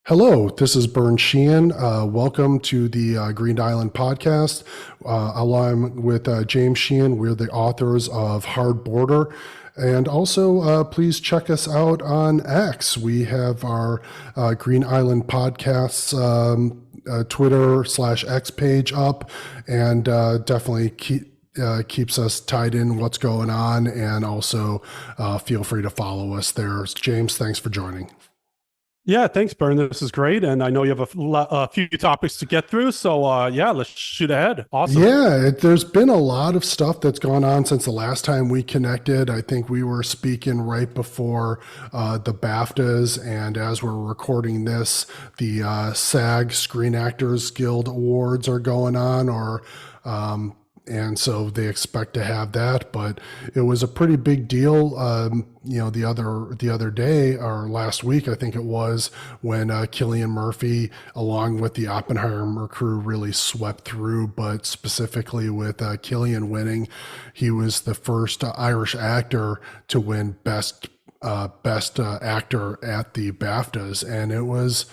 Hello, this is Bern Sheehan. Welcome to the Green Island podcast. Along with James Sheehan, we're the authors of Hard Border. And also, please check us out on X. We have our Green Island podcasts Twitter/X page up, and definitely keeps us tied in what's going on. And also, feel free to follow us there. James, thanks for joining. Yeah, thanks, Bern. This is great, and I know you have a few topics to get through. So, yeah, let's shoot ahead. Awesome. Yeah, there's been a lot of stuff that's gone on since the last time we connected. I think we were speaking right before the BAFTAs, and as we're recording this, the SAG Screen Actors Guild Awards are going on, and so they expect to have that. But it was a pretty big deal, the other day or last week, I think it was, when Cillian Murphy, along with the Oppenheimer crew, really swept through. But specifically with Cillian winning, he was the first Irish actor to win best actor at the BAFTAs, and it was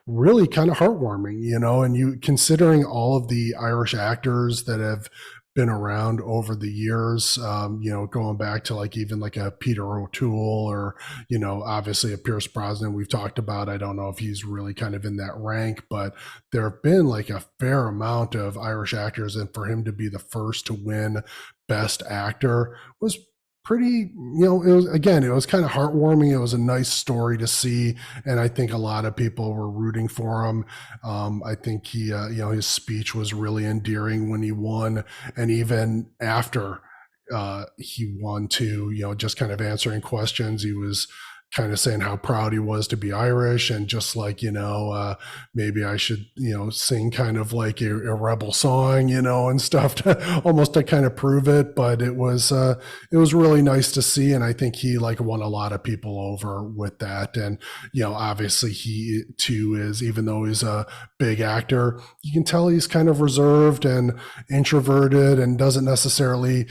really kind of heartwarming, and you considering all of the Irish actors that have been around over the years, going back to even a Peter O'Toole or, obviously a Pierce Brosnan we've talked about. I don't know if he's really kind of in that rank, but there have been a fair amount of Irish actors, and for him to be the first to win Best Actor was pretty, it was kind of heartwarming. It was a nice story to see, and I think a lot of people were rooting for him. I think he, his speech was really endearing when he won, and even after he won too, just kind of answering questions, he was kind of saying how proud he was to be Irish, and just maybe I should, sing kind of like a rebel song, and stuff to almost to kind of prove it. But it was really nice to see, and I think he won a lot of people over with that. And obviously he too is, even though he's a big actor, you can tell he's kind of reserved and introverted and doesn't necessarily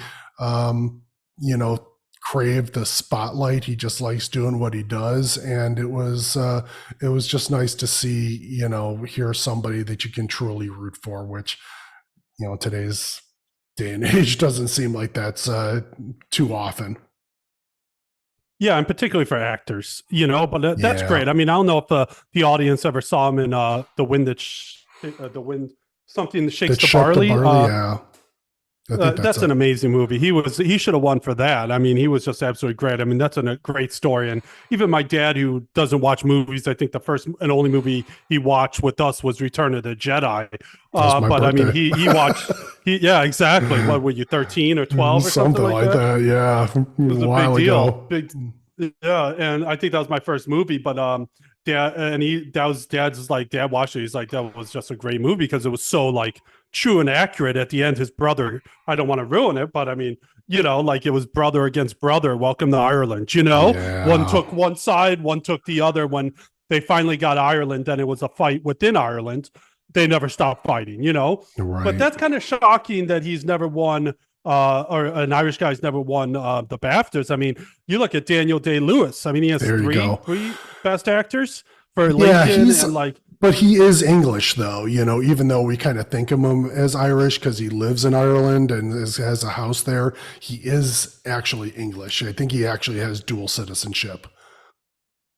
crave the spotlight. He just likes doing what he does, and it was just nice to see, hear somebody that you can truly root for, which today's day and age doesn't seem like that's too often. Yeah, and particularly for actors, but that's great. I mean, I don't know if the audience ever saw him in the wind something that shakes the barley. Yeah. That's an amazing movie. He should have won for that. I mean, he was just absolutely great. I mean, that's a great story. And even my dad, who doesn't watch movies, I think the first and only movie he watched with us was Return of the Jedi. But birthday. I mean, he watched. Yeah, exactly. What were you, 13 or 12 or something like that? Yeah, it was a big deal. Yeah, and I think that was my first movie. But Dad's like, Dad watched it. He's like, that was just a great movie because it was so true and accurate. At the end, his brother, I don't want to ruin it, but I mean, it was brother against brother. Welcome to Ireland. Yeah. One took one side, one took the other. When they finally got Ireland, then it was a fight within Ireland. They never stopped fighting, Right. But that's kind of shocking that he's never won, or an Irish guy's never won the BAFTAs. I mean, you look at Daniel Day-Lewis. I mean, he has three Best Actors for Lincoln, and but he is English, though, even though we kind of think of him as Irish because he lives in Ireland and has a house there, he is actually English. I think he actually has dual citizenship.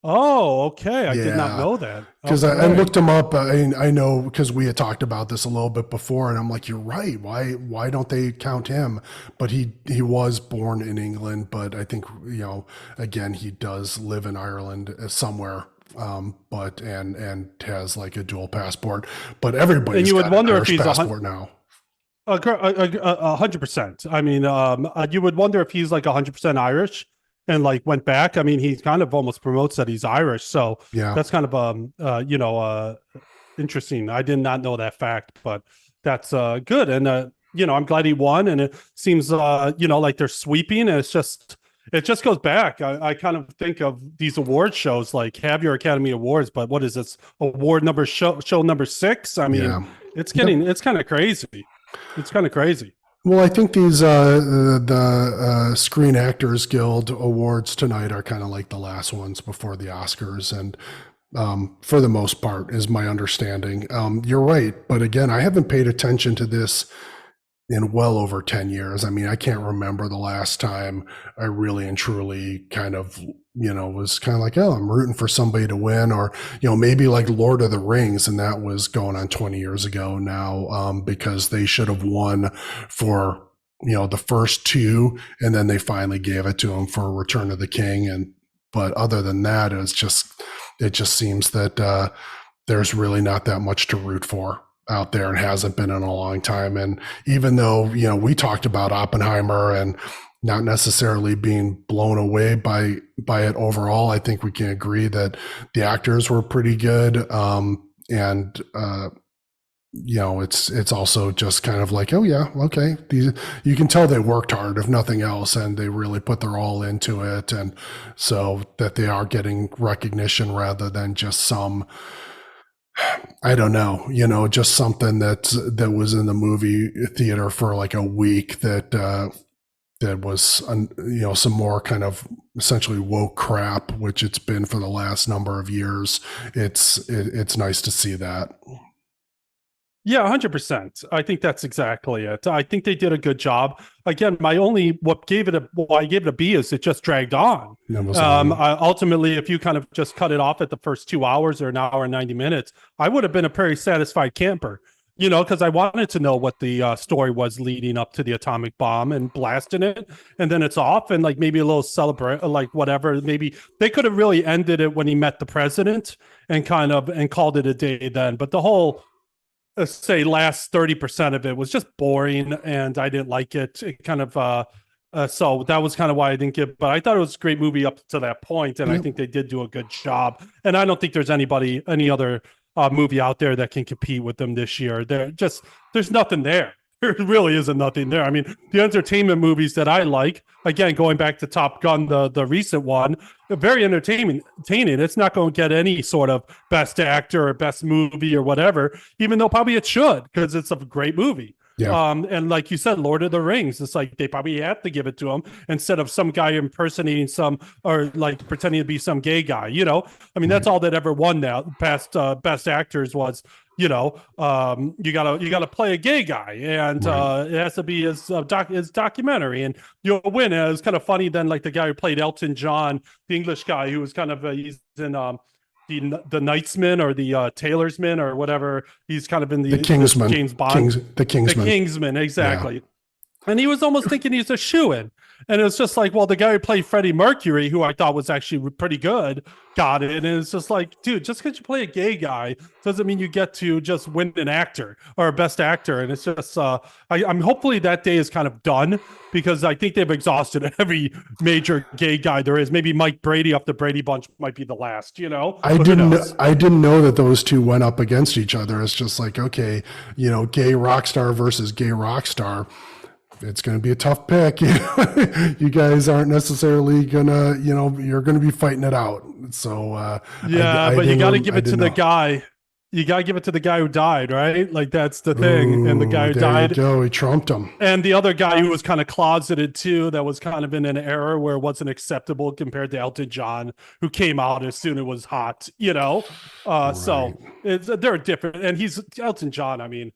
Oh, okay. I did not know that. Because I looked him up. I know because we had talked about this a little bit before, and I'm like, you're right. Why don't they count him? But he was born in England, but I think, again, he does live in Ireland somewhere. But has a dual passport, but everybody's and you would wonder Irish if he's passport now. 100%. I mean, you would wonder if he's 100% Irish and went back. I mean, he kind of almost promotes that he's Irish, so yeah, that's kind of interesting. I did not know that fact, but that's good. And I'm glad he won. And it seems they're sweeping, and it just goes back. I kind of think of these award shows have your Academy Awards, but what is this award number show number 6? I mean, it's kind of crazy. It's kind of crazy. Well, I think these the Screen Actors Guild Awards tonight are kind of like the last ones before the Oscars, and for the most part, is my understanding. You're right, but again, I haven't paid attention to this in well over 10 years. I mean, I can't remember the last time I really and truly kind of, was kind of like, oh, I'm rooting for somebody to win, or, maybe like Lord of the Rings. And that was going on 20 years ago now, because they should have won for, the first two. And then they finally gave it to him for Return of the King. But other than that, it just seems that, there's really not that much to root for out there, and hasn't been in a long time. And even though, we talked about Oppenheimer and not necessarily being blown away by it overall, I think we can agree that the actors were pretty good. And it's also just kind of like, oh yeah, okay, you can tell they worked hard, if nothing else, and they really put their all into it, and so that they are getting recognition rather than just some, I don't know, just something that was in the movie theater for like a week that was, some more kind of essentially woke crap, which it's been for the last number of years. It's nice to see that. Yeah, 100%. I think that's exactly it. I think they did a good job. Again, why I gave it a B is it just dragged on. Ultimately, if you kind of just cut it off at the first 2 hours or an hour and 90 minutes, I would have been a very satisfied camper, because I wanted to know what the story was leading up to the atomic bomb and blasting it. And then it's off, and like maybe a little celebrate, like whatever. Maybe they could have really ended it when he met the president and called it a day then. But the whole, say, last 30% of it was just boring, and I didn't like it. It kind of so that was kind of why I didn't give, but I thought it was a great movie up to that point, and I think they did do a good job. And I don't think there's any other movie out there that can compete with them this year. There's nothing there. There really isn't nothing there. I mean, the entertainment movies that I like, again, going back to Top Gun, the recent one, very entertaining. It's not going to get any sort of best actor or best movie or whatever, even though probably it should, because it's a great movie. Yeah. And like you said, Lord of the Rings, it's like they probably have to give it to him instead of some guy impersonating or like pretending to be some gay guy. I mean, that's all that ever won now. Past best actors was, you gotta play a gay guy, and it has to be his documentary, and you'll win. And it was kind of funny then, like the guy who played Elton John, the English guy who was kind of he's in the Knightsman or the Taylorsman or whatever. He's kind of in the Kingsman, James Bond, the Kingsman, exactly. Yeah. And he was almost thinking he's a shoo-in. And it's just like, well, the guy who played Freddie Mercury, who I thought was actually pretty good, got it. And it's just like, dude, just because you play a gay guy doesn't mean you get to just win an actor or a best actor. And it's just, I'm hopefully that day is kind of done, because I think they've exhausted every major gay guy there is. Maybe Mike Brady off the Brady Bunch might be the last, I didn't know that those two went up against each other. It's just like, okay, gay rock star versus gay rock star. It's going to be a tough pick. You guys aren't necessarily gonna, you're going to be fighting it out. So but you got to give it to the guy. You got to give it to the guy who died, right? Like that's the thing. And the guy who died, he trumped him. And the other guy who was kind of closeted too, that was kind of in an era where it wasn't acceptable compared to Elton John, who came out as soon as it was hot. Right. So they're different. And he's Elton John. I mean,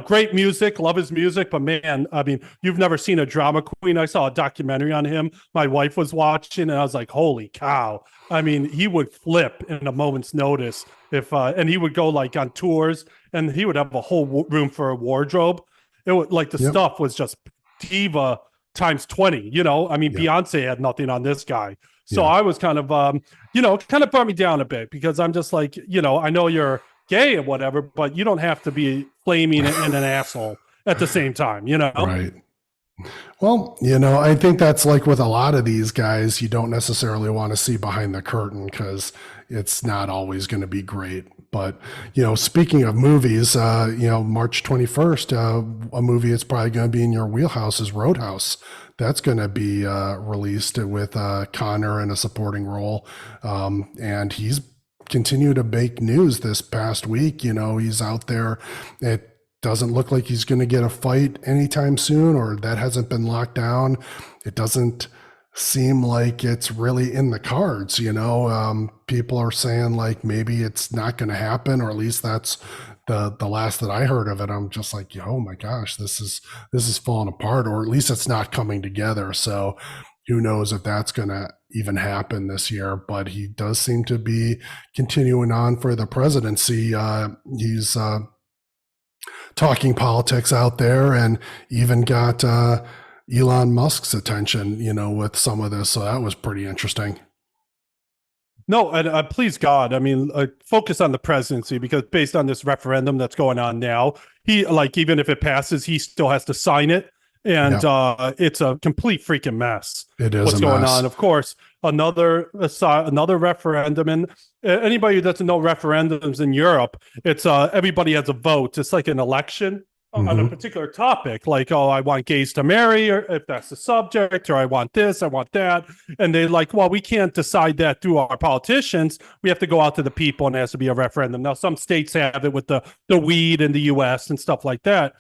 great music, love his music, but man, I mean, you've never seen a drama queen. I saw a documentary on him. My wife was watching, and I was like, holy cow. I mean, he would flip in a moment's notice and he would go like on tours, and he would have a whole room for a wardrobe. It would like the stuff was just diva times 20, I mean, Beyonce had nothing on this guy. So I was kind of, kind of brought me down a bit, because I'm just like, I know you're gay or whatever, but you don't have to be flaming and an asshole at the same time, Right. Well, I think that's like with a lot of these guys, you don't necessarily want to see behind the curtain, because it's not always going to be great. But, speaking of movies, March 21st, a movie that's probably going to be in your wheelhouse is Roadhouse. That's going to be released with Connor in a supporting role. And he's continued to make news this past week. He's out there. It doesn't look like he's going to get a fight anytime soon, or that hasn't been locked down. It doesn't seem like it's really in the cards. People are saying like maybe it's not going to happen, or at least that's the last that I heard of it. I'm just like, oh my gosh, this is falling apart, or at least it's not coming together. So who knows if that's going to even happen this year? But he does seem to be continuing on for the presidency. He's talking politics out there, and even got Elon Musk's attention, with some of this. So that was pretty interesting. No, and please God, I mean, focus on the presidency, because based on this referendum that's going on now, he, like, even if it passes, he still has to sign it, and Yeah, it's a complete freaking mess. it is What's a going mess. on? Of course, another referendum, and anybody who doesn't know referendums in Europe, it's everybody has a vote. It's like an election on a Hmm. particular topic, like, oh, I want gays to marry, or if that's the subject, or I want this, I want that. And they're like, well, we can't decide that through our politicians. We have to go out to the people, and it has to be a referendum. Now, some states have it with the weed in the US and stuff like that.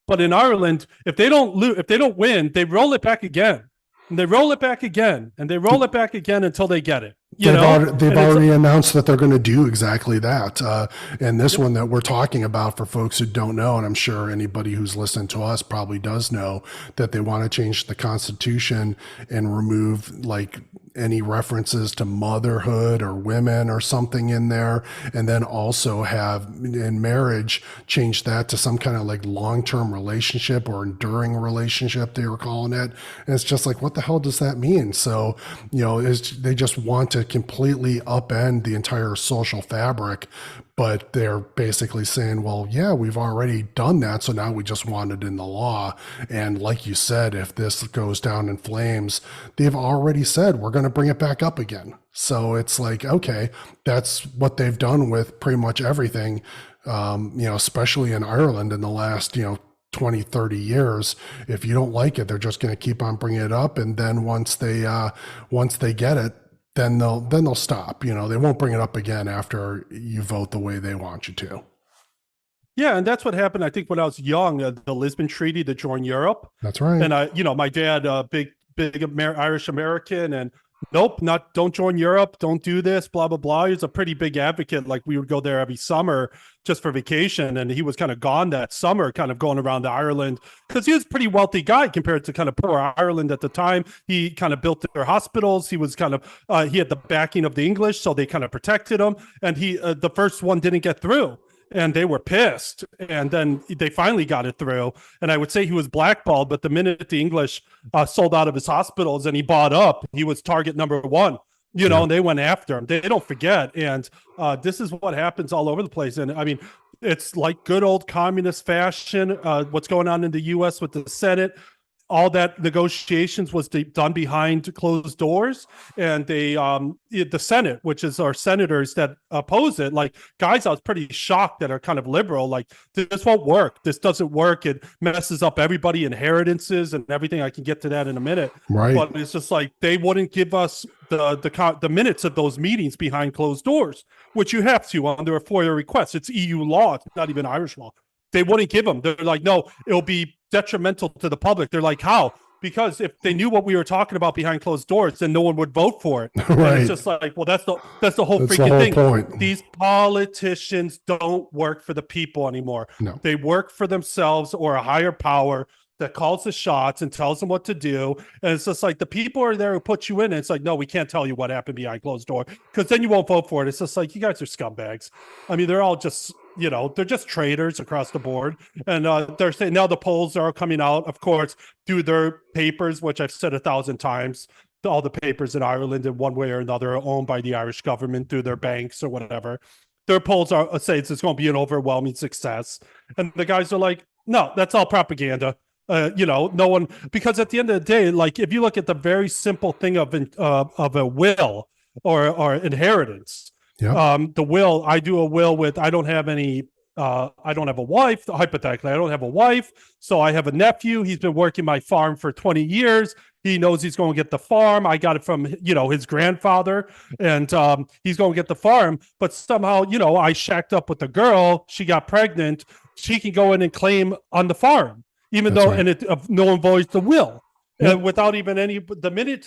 But in Ireland, if they don't win, they roll it back again. And they roll it back again, and they roll it back again until they get it. They've And it's already announced that they're going to do exactly that. And this one that we're talking about, for folks who don't know, and I'm sure anybody who's listened to us probably does know, that they want to change the Constitution and remove like any references to motherhood or women or something in there, and then also have in marriage change that to some kind of like long-term relationship or enduring relationship, they were calling it. And it's just like, what the hell does that mean? So they just want to completely upend the entire social fabric, but they're basically saying, well, yeah, we've already done that, so now we just want it in the law. And like you said, if this goes down in flames, they've already said we're going to bring it back up again. So it's like, okay, that's what they've done with pretty much everything, especially in Ireland in the last 20, 30 years. If you don't like it, they're just going to keep on bringing it up, and then once they get it, then they'll stop. They won't bring it up again after you vote the way they want you to. Yeah, and that's what happened. I think when I was young, the Lisbon Treaty to join Europe, That's right. and my dad, big Irish American, and nope, don't join Europe, don't do this, blah blah blah. He was a pretty big advocate. Like, we would go there every summer just for vacation, and he was kind of gone that summer, kind of going around to Ireland, because he was a pretty wealthy guy compared to kind of poor Ireland at the time. He kind of built their hospitals. He was kind of he had the backing of the English, so they kind of protected him. And he the first one didn't get through, and they were pissed, and then they finally got it through. And I would say he was blackballed, but the minute the English sold out of his hospitals and he bought up, he was target number one. Yeah. And they went after him. They don't forget. And this is what happens all over the place. And I mean, it's like good old communist fashion. What's going on in the US with the Senate, all that negotiations was done behind closed doors. And the Senate, which is our senators that oppose it, like, guys I was pretty shocked that are kind of liberal, like, this won't work, this doesn't work, it messes up everybody inheritances and everything. I can get to that in a minute. Right. But it's just like, they wouldn't give us the minutes of those meetings behind closed doors, which you have to under a FOIA request. It's EU law, it's not even Irish law. They wouldn't give them. They're like, no, it'll be detrimental to the public. They're like, how? Because if they knew what we were talking about behind closed doors, then no one would vote for it. Right. And it's just like, well, that's the whole That's the freaking whole thing. point. These politicians don't work for the people anymore. No. They work for themselves or a higher power that calls the shots and tells them what to do. And it's just like, the people are there who put you in. And it's like, no, we can't tell you what happened behind closed door, because then you won't vote for it. It's just like, you guys are scumbags. I mean, they're all just, they're just traitors across the board. And they're saying now the polls are coming out, of course, through their papers, which I've said 1,000 times. All the papers in Ireland, in one way or another, are owned by the Irish government through their banks or whatever. Their polls are say it's going to be an overwhelming success. And the guys are like, no, that's all propaganda. No one, because at the end of the day, like, if you look at the very simple thing of a will or inheritance, Yeah. the will, I do a will with, I don't have a wife, hypothetically, I don't have a wife. So I have a nephew. He's been working my farm for 20 years. He knows he's going to get the farm. I got it from, his grandfather, and he's going to get the farm. But somehow, I shacked up with the girl. She got pregnant. She can go in and claim on the farm, even That's though, right. and it no one voids the will. Yep. without even the minute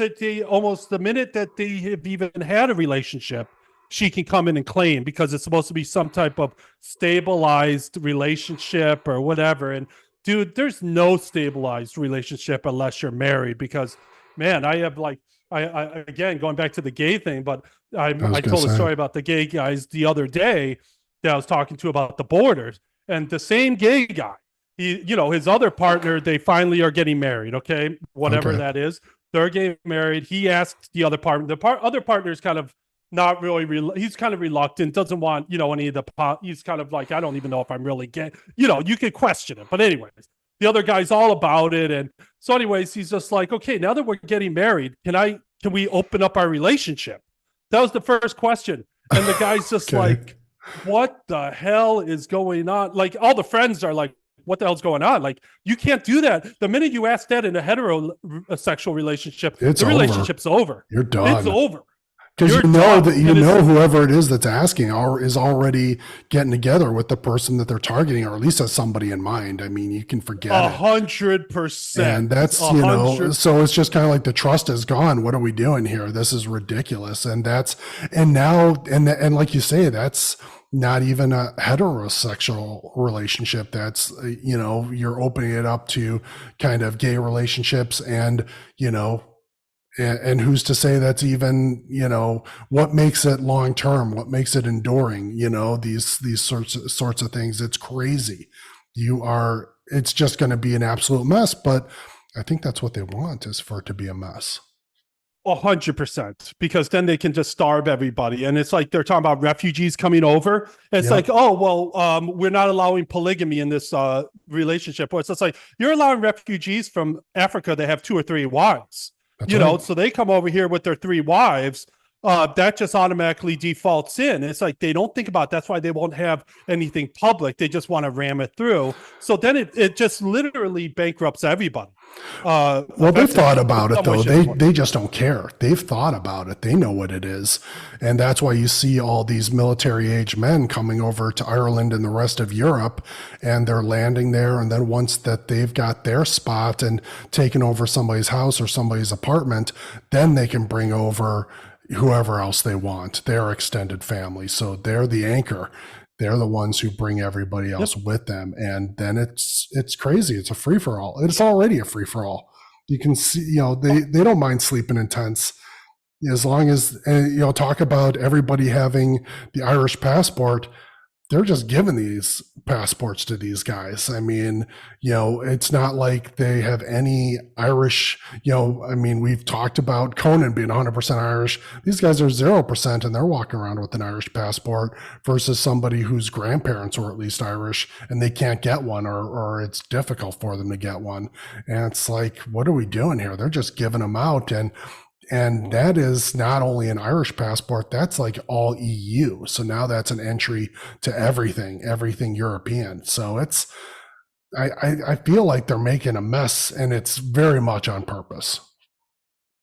that they have even had a relationship, she can come in and claim because it's supposed to be some type of stabilized relationship or whatever. And dude, there's no stabilized relationship unless you're married because man, I have like I again going back to the gay thing, but I was I gonna told a say. story about the gay guys the other day that I was talking to about the borders, and the same gay guy, his other partner, they finally are getting married. Okay, whatever Okay. that is, they're getting married. He asked the other partner. Other partner is kind of not really. He's kind of reluctant. Doesn't want any of the. He's kind of like I don't even know if I'm really gay. You could question it, but anyways, the other guy's all about it, and so anyways, he's just like, okay, now that we're getting married, can we open up our relationship? That was the first question, and the guy's just Okay. like, what the hell is going on? Like all the friends are like, what the hell's going on? Like you can't do that. The minute you ask that in a heterosexual relationship, It's the over. relationship's over. You're It's done. over. Because You're you know done. that you And it's know whoever it is that's asking is already getting together with the person that they're targeting, or at least has somebody in mind. I mean, you can forget it. 100%. And that's, A hundred. so it's just kind of like the trust is gone. What are we doing here? This is ridiculous. And now, and like you say, that's not even a heterosexual relationship. That's, you're opening it up to kind of gay relationships and who's to say that's even, what makes it long term, what makes it enduring, these sorts of things. It's crazy. It's just going to be an absolute mess, but I think that's what they want, is for it to be a mess. 100%, because then they can just starve everybody. And it's like they're talking about refugees coming over. It's like, Yep. oh, well, we're not allowing polygamy in this relationship. Or it's just like you're allowing refugees from Africa that have 2 or 3 wives, That's right. so they come over here with their 3 wives. That just automatically defaults in. It's like they don't think about it. That's why they won't have anything public. They just want to ram it through. So then it just literally bankrupts everybody. Well, they've thought In about it some way, though. shape, or form. They just don't care. They've thought about it. They know what it is. And that's why you see all these military age men coming over to Ireland and the rest of Europe, and they're landing there. And then once that they've got their spot and taken over somebody's house or somebody's apartment, then they can bring over whoever else they want, their extended family. So they're the anchor. They're the ones who bring everybody Yep. else with them, and then it's crazy. It's a free for all. It's already a free for all. You can see, they don't mind sleeping in tents as long as talk about everybody having the Irish passport. They're just giving these passports to these guys. I mean, it's not like they have any Irish, I mean, we've talked about Conan being 100% Irish. These guys are 0% and they're walking around with an Irish passport versus somebody whose grandparents were at least Irish and they can't get one, or it's difficult for them to get one. And it's like, what are we doing here? They're just giving them out. And that is not only an Irish passport, that's like all EU. So now that's an entry to everything European. So I feel like they're making a mess, and it's very much on purpose.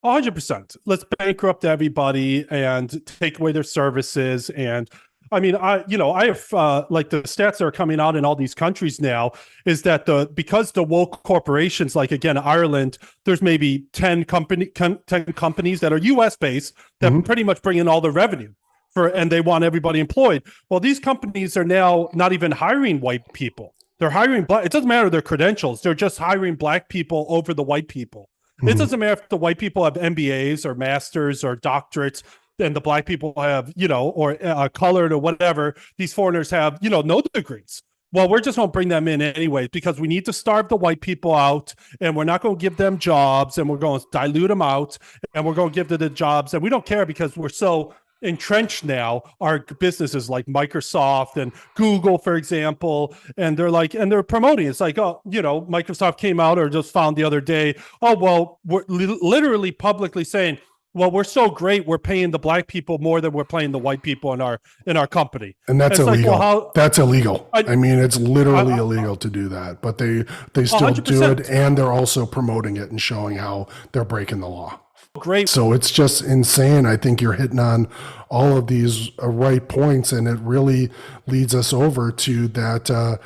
100%. Let's bankrupt everybody and take away their services. And I mean, I have like the stats that are coming out in all these countries now is that because the woke corporations, like again, Ireland, there's maybe 10 companies that are US based that pretty much bring in all the revenue and they want everybody employed. Well, these companies are now not even hiring white people. They're hiring black. It doesn't matter their credentials. They're just hiring black people over the white people. It doesn't matter if the white people have MBAs or masters or doctorates and the black people have, or colored or whatever. These foreigners have, no degrees. Well, we're just going to bring them in anyway because we need to starve the white people out, and we're not going to give them jobs, and we're going to dilute them out, and we're going to give them the jobs, and we don't care because we're so entrenched now, our businesses like Microsoft and Google, for example, and they're promoting. It's like, oh, Microsoft came out or just found the other day, oh, well, we're literally publicly saying, well, we're so great, we're paying the black people more than we're paying the white people in our company. And that's it's illegal. Like, well, that's illegal. I mean, it's literally illegal to do that, but they still 100%. do it, and they're also promoting it and showing how they're breaking the law. Great. So it's just insane. I think you're hitting on all of these right points, and it really leads us over to that,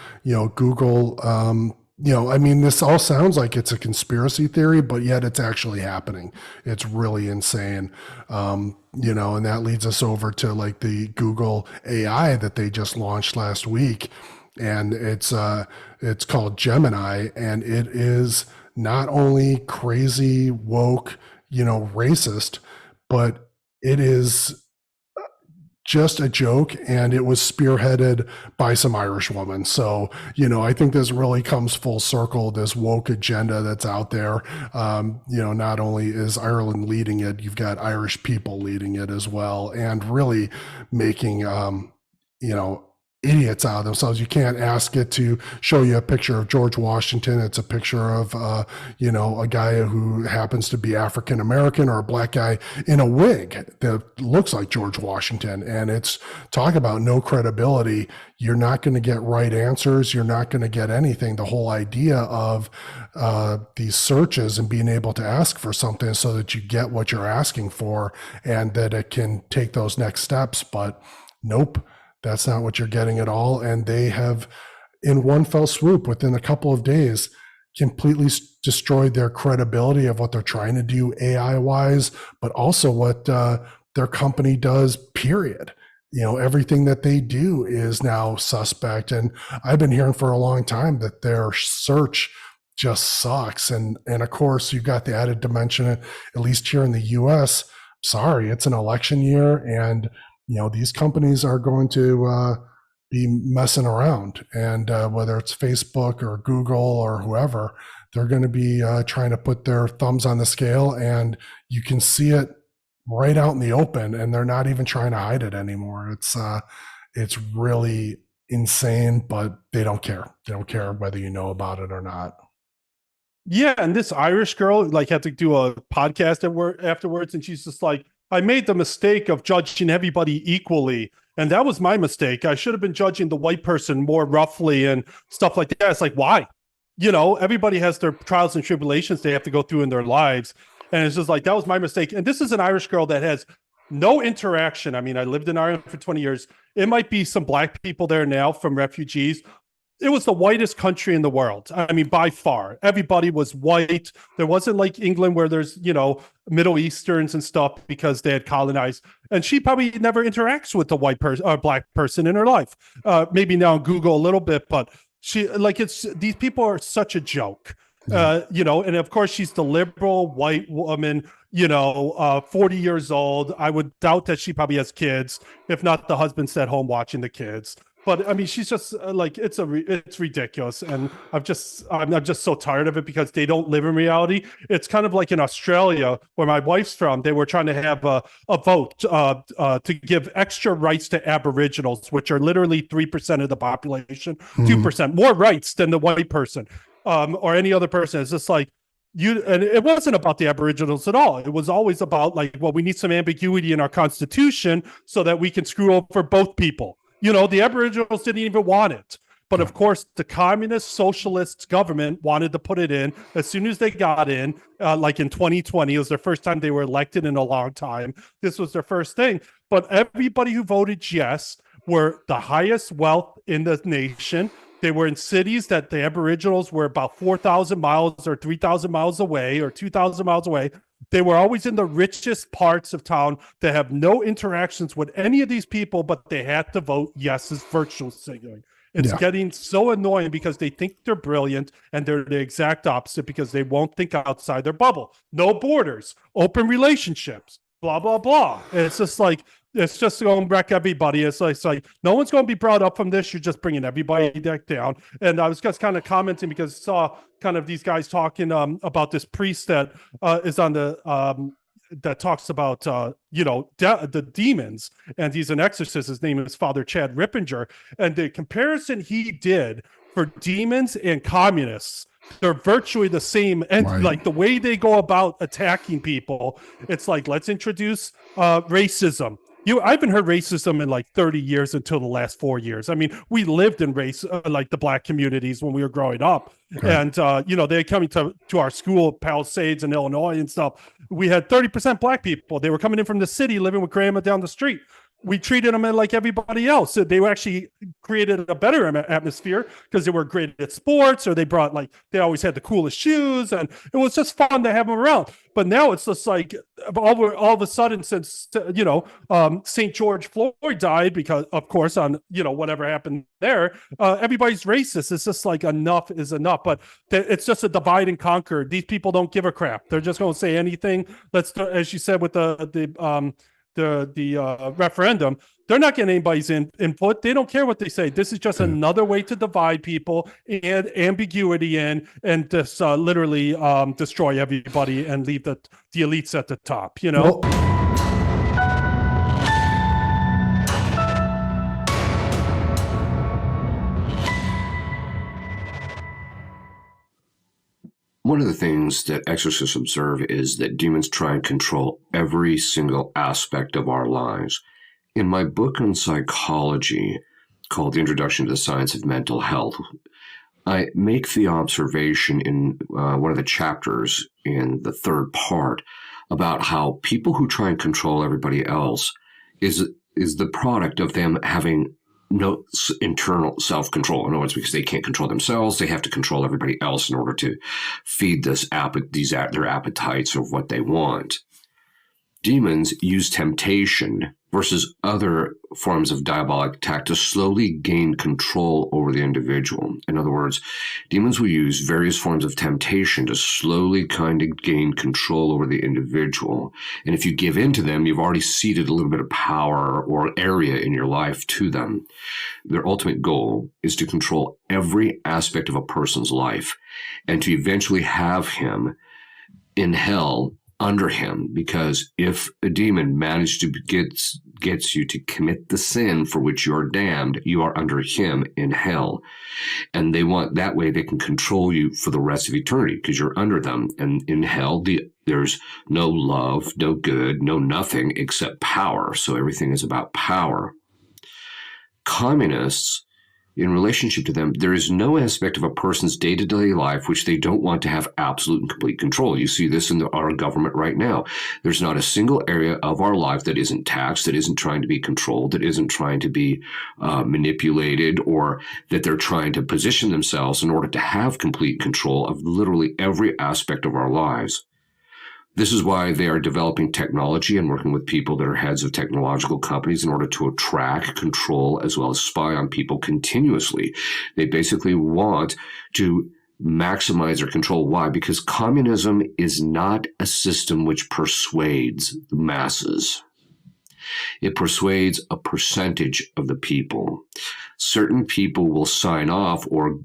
Google I mean, this all sounds like it's a conspiracy theory, but yet it's actually happening. It's really insane. And that leads us over to like the Google AI that they just launched last week. And it's called Gemini, and it is not only crazy, woke, racist, but it is just a joke, and it was spearheaded by some Irish woman. So, I think this really comes full circle, this woke agenda that's out there. Not only is Ireland leading it, you've got Irish people leading it as well, and really making, you know, idiots out of themselves. You can't ask it to show you a picture of George Washington. It's a picture of, a guy who happens to be African American, or a black guy in a wig that looks like George Washington. And it's talk about no credibility. You're not going to get right answers. You're not going to get anything. The whole idea of these searches and being able to ask for something so that you get what you're asking for and that it can take those next steps. But nope, that's not what you're getting at all. And they have, in one fell swoop, within a couple of days, completely destroyed their credibility of what they're trying to do AI wise, but also what their company does, period. Everything that they do is now suspect. And I've been hearing for a long time that their search just sucks. And of course, you've got the added dimension, at least here in the US. Sorry, it's an election year, and these companies are going to be messing around, and whether it's Facebook or Google or whoever, they're going to be trying to put their thumbs on the scale, and you can see it right out in the open, and they're not even trying to hide it anymore. It's really insane, but they don't care. They don't care whether you know about it or not. Yeah, and this Irish girl like had to do a podcast afterwards, and she's just like, I made the mistake of judging everybody equally, and that was my mistake. I should have been judging the white person more roughly and stuff like that. It's like, why? Everybody has their trials and tribulations they have to go through in their lives, and it's just like, that was my mistake. And this is an Irish girl that has no interaction. I mean, I lived in Ireland for 20 years. It might be some black people there now from refugees. It was the whitest country in the world. I mean, by far, everybody was white. There wasn't like England where there's, Middle Easterns and stuff because they had colonized. And she probably never interacts with the white person or black person in her life. Maybe now on Google a little bit, but these people are such a joke. And of course she's the liberal white woman, 40 years old. I would doubt that she probably has kids. If not, the husband's at home watching the kids. But I mean, she's just like, it's ridiculous, and I'm just so tired of it because they don't live in reality. It's kind of like in Australia, where my wife's from. They were trying to have a vote to give extra rights to Aboriginals, which are literally 3% of the population, 2% more rights than the white person or any other person. It's just like, and it wasn't about the Aboriginals at all. It was always about like, well, we need some ambiguity in our constitution so that we can screw over both people. The Aboriginals didn't even want it. But of course, the communist socialist government wanted to put it in as soon as they got in, like in 2020. It was their first time they were elected in a long time. This was their first thing. But everybody who voted yes were the highest wealth in the nation. They were in cities that the Aboriginals were about 4,000 miles or 3,000 miles away or 2,000 miles away. They were always in the richest parts of town that have no interactions with any of these people, but they had to vote yes as virtual signaling. It's getting so annoying because they think they're brilliant, and they're the exact opposite because they won't think outside their bubble. No borders, open relationships, blah, blah, blah. And it's just like, it's just going to wreck everybody. It's like no one's going to be brought up from this. You're just bringing everybody back down. And I was just kind of commenting because I saw kind of these guys talking about this priest that is on the that talks about the demons, and he's an exorcist. His name is Father Chad Rippinger, and the comparison he did for demons and communists, they're virtually the same. And Right. like the way they go about attacking people, it's like, let's introduce racism. I haven't heard racism in like 30 years until the last 4 years. I mean, we lived in race, like the black communities when we were growing up. Okay. And, they're coming to our school, Palisades in Illinois and stuff. We had 30% black people. They were coming in from the city, living with grandma down the street. we treated them like everybody else. So they actually created a better atmosphere because they were great at sports, or they brought like they always had the coolest shoes, and it was just fun to have them around. But now it's just like all of a sudden, since St. George Floyd died, because of course on whatever happened there, everybody's racist. It's just like enough is enough. But it's just a divide and conquer. These people don't give a crap. They're just going to say anything. As you said with the referendum, they're not getting anybody's input. They don't care what they say. This is just another way to divide people and ambiguity and just literally destroy everybody and leave the elites at the top. Well, one of the things that exorcists observe is that demons try and control every single aspect of our lives. In my book on psychology, called The Introduction to the Science of Mental Health, I make the observation in one of the chapters in the third part about how people who try and control everybody else is the product of them having no internal self-control. In other words, because they can't control themselves, they have to control everybody else in order to feed their appetites of what they want. Demons use temptation versus other forms of diabolic attack to slowly gain control over the individual. In other words, demons will use various forms of temptation to slowly kind of gain control over the individual. And if you give in to them, you've already ceded a little bit of power or area in your life to them. Their ultimate goal is to control every aspect of a person's life and to eventually have him in hell under him, because if a demon managed to gets you to commit the sin for which you are damned, you are under him in hell. And they want that way they can control you for the rest of eternity because you're under them. And in hell, there's no love, no good, no nothing except power. So everything is about power. Communists, in relationship to them, there is no aspect of a person's day-to-day life which they don't want to have absolute and complete control. You see this in our government right now. There's not a single area of our life that isn't taxed, that isn't trying to be controlled, that isn't trying to be manipulated, or that they're trying to position themselves in order to have complete control of literally every aspect of our lives. This is why they are developing technology and working with people that are heads of technological companies in order to track, control, as well as spy on people continuously. They basically want to maximize their control. Why? Because communism is not a system which persuades the masses. It persuades a percentage of the people. Certain people will sign off or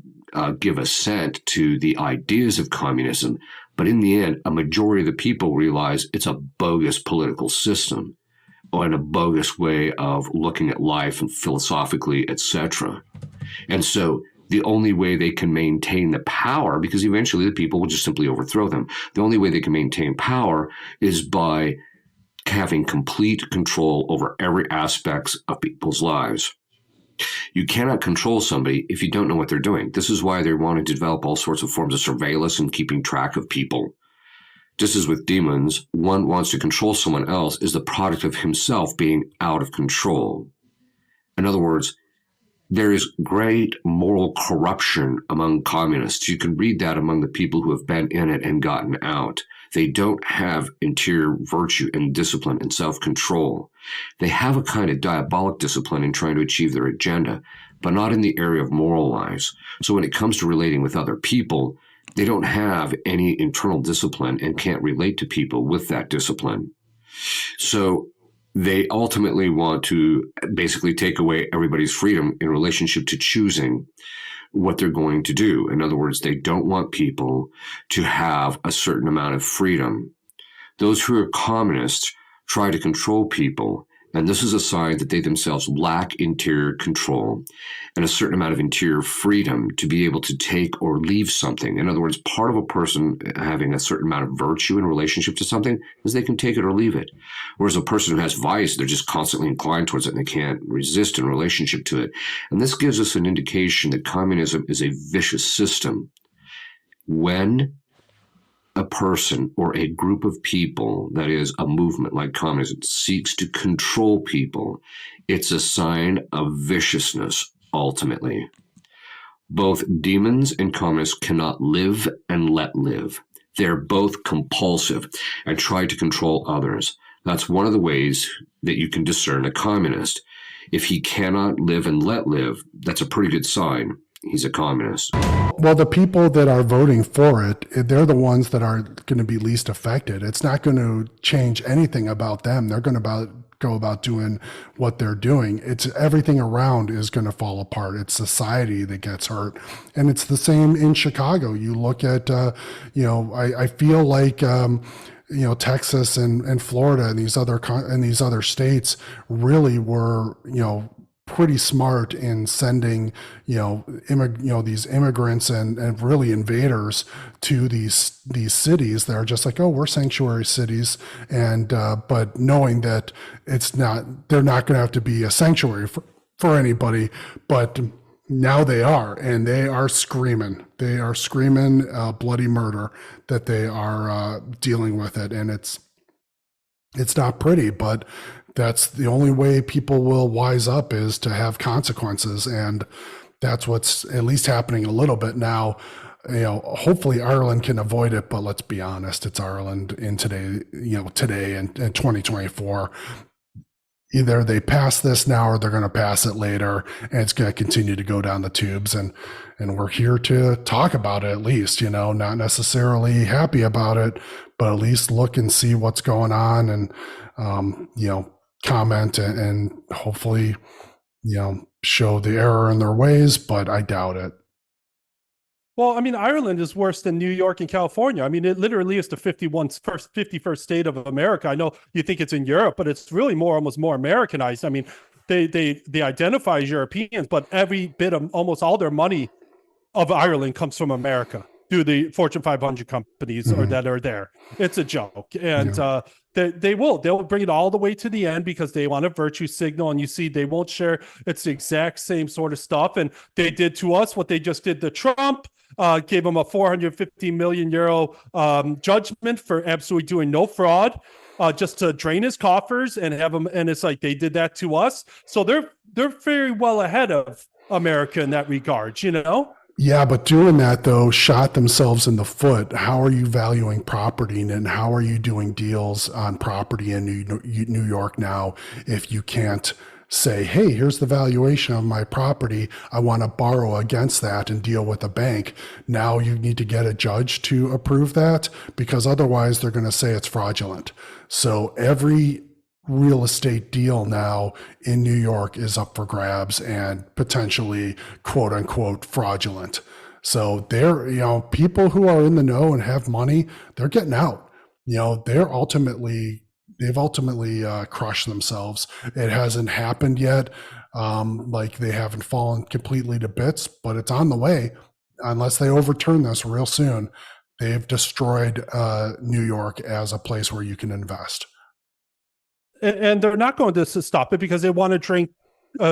give assent to the ideas of communism, but in the end, a majority of the people realize it's a bogus political system and a bogus way of looking at life and philosophically, etc. And so the only way they can maintain the power, because eventually the people will just simply overthrow them, the only way they can maintain power is by having complete control over every aspect of people's lives. You cannot control somebody if you don't know what they're doing. This is why they're wanting to develop all sorts of forms of surveillance and keeping track of people. Just as with demons, one wants to control someone else is the product of himself being out of control. In other words, there is great moral corruption among communists. You can read that among the people who have been in it and gotten out. They don't have interior virtue and discipline and self-control. They have a kind of diabolic discipline in trying to achieve their agenda, but not in the area of moral lives. So when it comes to relating with other people, they don't have any internal discipline and can't relate to people with that discipline. So they ultimately want to basically take away everybody's freedom in relationship to choosing what they're going to do. In other words, they don't want people to have a certain amount of freedom. Those who are communists try to control people, and this is a sign that they themselves lack interior control and a certain amount of interior freedom to be able to take or leave something. In other words, part of a person having a certain amount of virtue in relationship to something is they can take it or leave it. Whereas a person who has vice, they're just constantly inclined towards it and they can't resist in relationship to it. And this gives us an indication that communism is a vicious system. When a person or a group of people, that is, a movement like communism, seeks to control people, it's a sign of viciousness, ultimately. Both demons and communists cannot live and let live. They're both compulsive and try to control others. That's one of the ways that you can discern a communist. If he cannot live and let live, that's a pretty good sign he's a communist. Well, the people that are voting for it, they're the ones that are going to be least affected. It's not going to change anything about them. They're going to go about doing what they're doing. It's everything around is going to fall apart. It's society that gets hurt. And it's the same in Chicago. You look at, I feel like, Texas and Florida and these other states really were, pretty smart in sending, these immigrants and really invaders to these cities that are just like, oh, we're sanctuary cities, and but knowing that they're not going to have to be a sanctuary for anybody, but now they are, and they are screaming. They are screaming bloody murder that they are dealing with it, and it's not pretty, but that's the only way people will wise up, is to have consequences. And that's what's at least happening a little bit now. Hopefully Ireland can avoid it, but let's be honest, it's Ireland in today in 2024. Either they pass this now or they're going to pass it later, and it's going to continue to go down the tubes. And we're here to talk about it, at least, not necessarily happy about it, but at least look and see what's going on, and, comment and hopefully, show the error in their ways, but I doubt it. Well, I mean, Ireland is worse than New York and California. I mean, it literally is the 51st state of America. I know you think it's in Europe, but it's really almost more Americanized. I mean, they identify as Europeans, but every bit of almost all their money of Ireland comes from America through the Fortune 500 companies or that are there. It's a joke. And they'll bring it all the way to the end because they want a virtue signal. And you see, they won't share. It's the exact same sort of stuff. And they did to us what they just did to Trump. Gave him a 450 million euro judgment for absolutely doing no fraud, just to drain his coffers and have him. And it's like they did that to us. So they're very well ahead of America in that regard, Yeah, but doing that, though, shot themselves in the foot. How are you valuing property, and how are you doing deals on property in New York now if you can't say, hey, here's the valuation of my property, I want to borrow against that and deal with a bank? Now you need to get a judge to approve that, because otherwise they're going to say it's fraudulent. So every real estate deal now in New York is up for grabs and potentially quote unquote fraudulent. So they're, people who are in the know and have money, they're getting out. They've ultimately crushed themselves. It hasn't happened yet. Like they haven't fallen completely to bits, but it's on the way. Unless they overturn this real soon, they've destroyed New York as a place where you can invest. And they're not going to stop it because they want to drink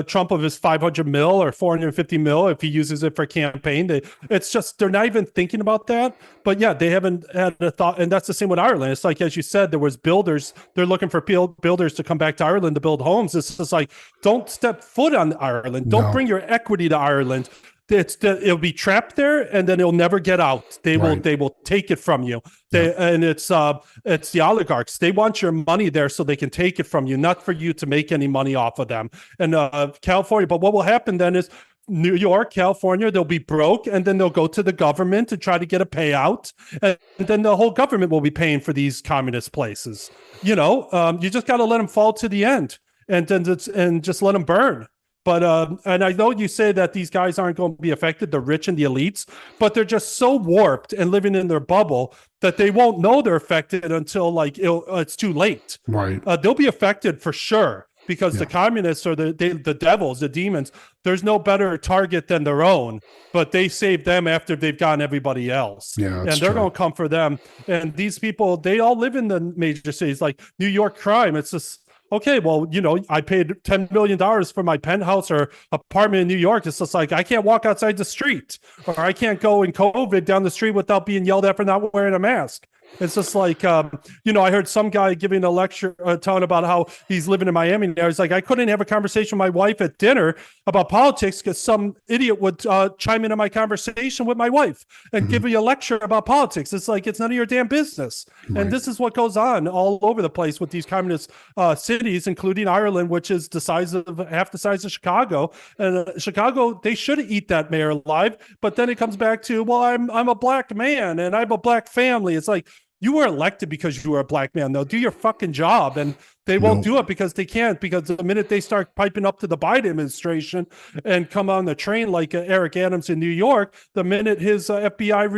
Trump of his 500 mil or 450 mil if he uses it for campaign. It's just, they're not even thinking about that. But yeah, they haven't had a thought. And that's the same with Ireland. It's like, as you said, there was builders. They're looking for builders to come back to Ireland to build homes. It's just like, don't step foot on Ireland. Don't bring your equity to Ireland. It'll be trapped there, and then it'll never get out. They will take it from you. And it's the oligarchs. They want your money there so they can take it from you, not for you to make any money off of them. And California. But what will happen then is New York, California, they'll be broke, and then they'll go to the government to try to get a payout, and then the whole government will be paying for these communist places. You just got to let them fall to the end, and then just let them burn. But and I know you say that these guys aren't going to be affected, the rich and the elites, but they're just so warped and living in their bubble that they won't know they're affected until it's too late. Right. They'll be affected for sure, because the communists or the devils, the demons, there's no better target than their own, but they save them after they've gotten everybody else. Yeah, and they're going to come for them. And these people, they all live in the major cities, like New York crime. It's just okay, well, I paid $10 million for my penthouse or apartment in New York. It's just like, I can't walk outside the street, or I can't go in COVID down the street without being yelled at for not wearing a mask. It's just like, I heard some guy giving a lecture, telling about how he's living in Miami now. He's like, I couldn't have a conversation with my wife at dinner about politics because some idiot would chime into my conversation with my wife and give me a lecture about politics. It's like, it's none of your damn business. Right. And this is what goes on all over the place with these communist cities, including Ireland, which is half the size of Chicago. And Chicago, they should eat that mayor alive. But then it comes back to, well, I'm a black man and I have a black family. It's like, you were elected because you were a black man, though. Do your fucking job. And they won't do it because they can't, because the minute they start piping up to the Biden administration and come on the train like Eric Adams in New York, the minute his FBI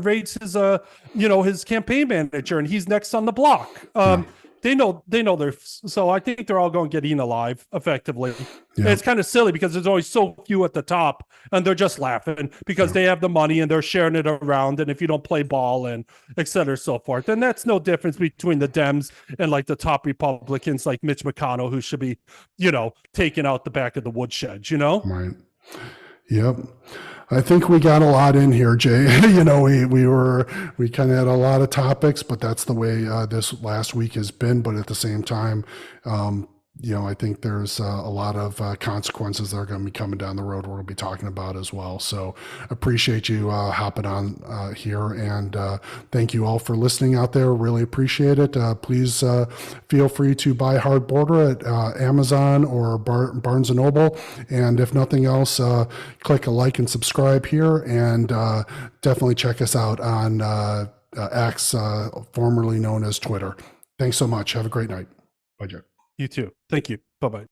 raids his, his campaign manager and he's next on the block. They know so I think they're all going to get eaten alive effectively. Yeah. It's kind of silly because there's always so few at the top and they're just laughing because they have the money and they're sharing it around. And if you don't play ball and et cetera, so forth, then that's no difference between the Dems and like the top Republicans like Mitch McConnell, who should be, taken out the back of the woodshed, Right. Yep. I think we got a lot in here, Jay. We kind of had a lot of topics, but that's the way this last week has been. But at the same time, I think there's a lot of consequences that are going to be coming down the road we'll be talking about as well. So appreciate you hopping on here, and thank you all for listening out there. Really appreciate it. Please feel free to buy Hard Border at Amazon or Barnes & Noble. And if nothing else, click a like and subscribe here, and definitely check us out on X, formerly known as Twitter. Thanks so much. Have a great night. Bye, Jack. You too. Thank you. Bye-bye.